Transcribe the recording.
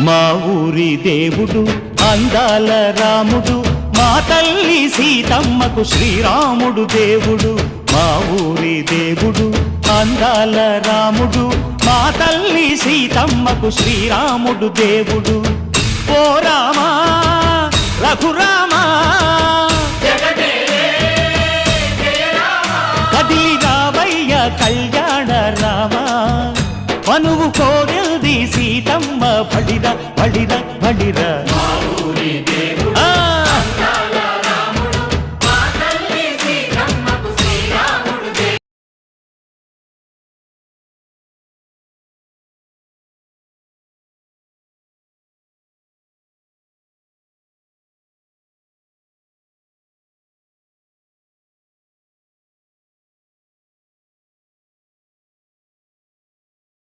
మా ఊరి దేవుడు అందాల రాముడు, మా తల్లి సీతమ్మకు శ్రీరాముడు దేవుడు. మా ఊరి దేవుడు అందాల రాముడు, మా తల్లి సీతమ్మకు శ్రీరాముడు దేవుడు. ఓ రామా రఘురామా కదిలి రావయ్య కళ్యాణ రామా, మనువు కోరెల్ది సీతమ్మ బడిర బడిర బడిర. మా ఊరి దేవుడు